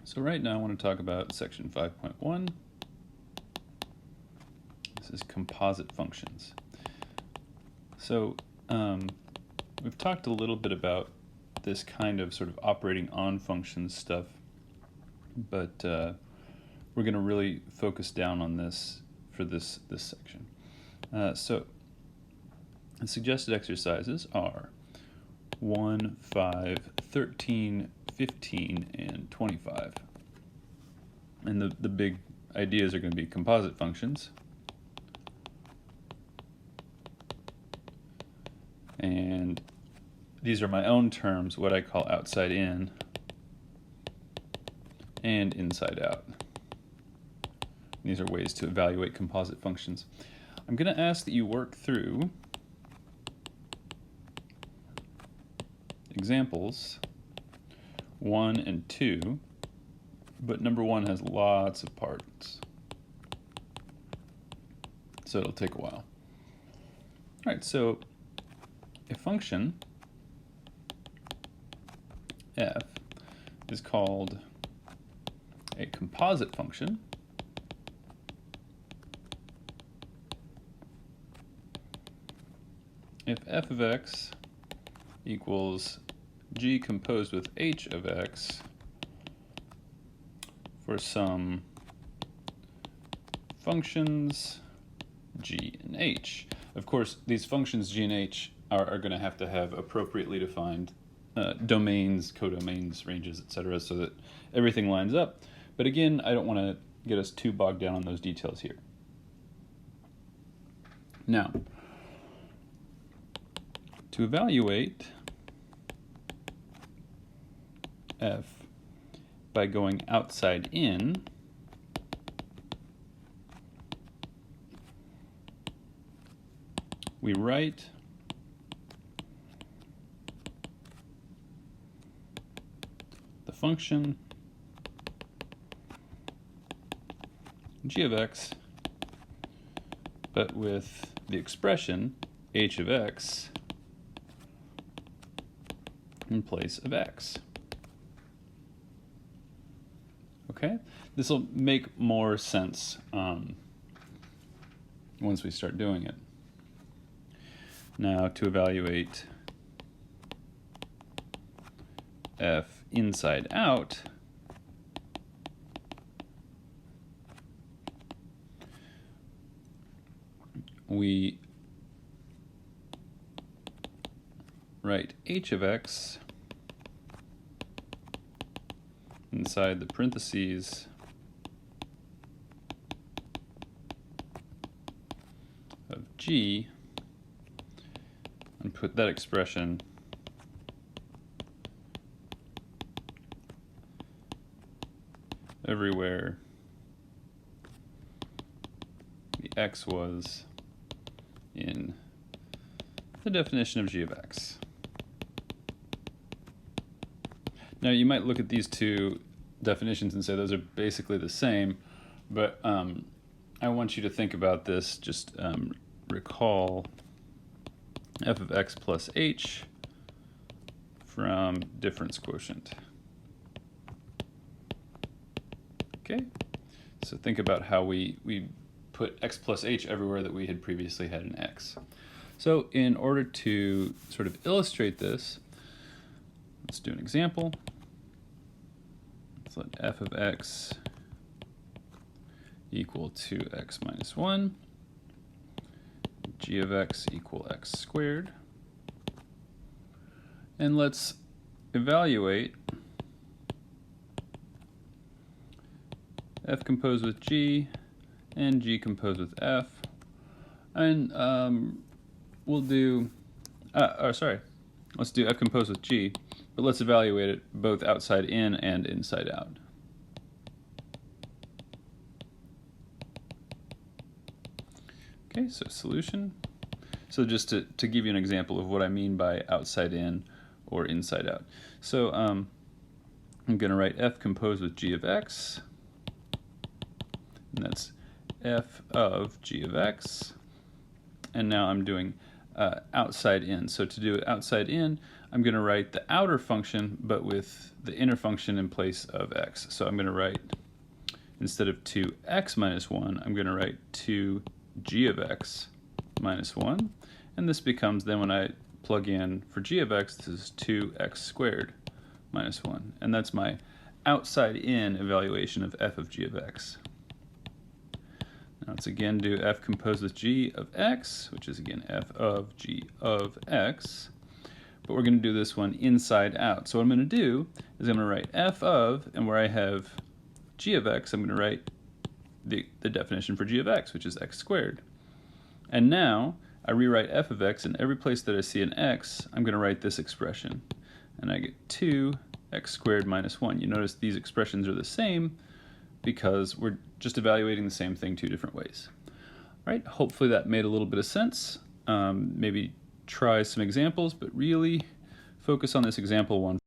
So right now I want to talk about section 5.1. This is composite functions. So we've talked a little bit about this kind of sort of operating on functions stuff, but we're going to really focus down on this for this section. So the suggested exercises are 1, 5, 13, 15, and 25. And the big ideas are going to be composite functions. And these are my own terms, what I call outside in and inside out. These are ways to evaluate composite functions. I'm going to ask that you work through examples 1 and 2, but number 1 has lots of parts, so it'll take a while. All right, so a function f is called a composite function if f of x equals g composed with h of x for some functions g and h. Of course, these functions g and h are going to have appropriately defined domains, codomains, ranges, etc., so that everything lines up. But again, I don't want to get us too bogged down on those details here. Now, to evaluate f by going outside in, we write the function g of x, but with the expression h of x in place of x. Okay, this will make more sense once we start doing it. Now, to evaluate f inside out, we write h of x inside the parentheses of g and put that expression everywhere the x was in the definition of g of x. Now, you might look at these two definitions and say those are basically the same, but I want you to think about this. Just recall f of x plus h from difference quotient. Okay, so think about how we put x plus h everywhere that we had previously had an x. So in order to sort of illustrate this, let's do an example. Let's let f of x equal to x minus 1, g of x equal x squared, and let's evaluate f composed with g and g composed with f, and we'll do, let's do f composed with g, but let's evaluate it both outside in and inside out. Okay, so solution. So just to give you an example of what I mean by outside in or inside out. So I'm going to write f composed with g of x, and that's f of g of x, and now I'm doing outside in. So to do it outside in, I'm going to write the outer function, but with the inner function in place of x. So I'm going to write, instead of 2x minus 1, I'm going to write 2g of x minus 1. And this becomes, then when I plug in for g of x, this is 2x squared minus 1. And that's my outside-in evaluation of f of g of x. Now let's again do f composed with g of x, which is again f of g of x. But we're going to do this one inside out. So what I'm going to do is I'm going to write f of, and where I have g of x, I'm going to write the definition for g of x, which is x squared. And now I rewrite f of x, and every place that I see an x, I'm going to write this expression. And I get 2x squared minus 1. You notice these expressions are the same because we're just evaluating the same thing two different ways. All right, hopefully that made a little bit of sense. Maybe try some examples, but really focus on this example one.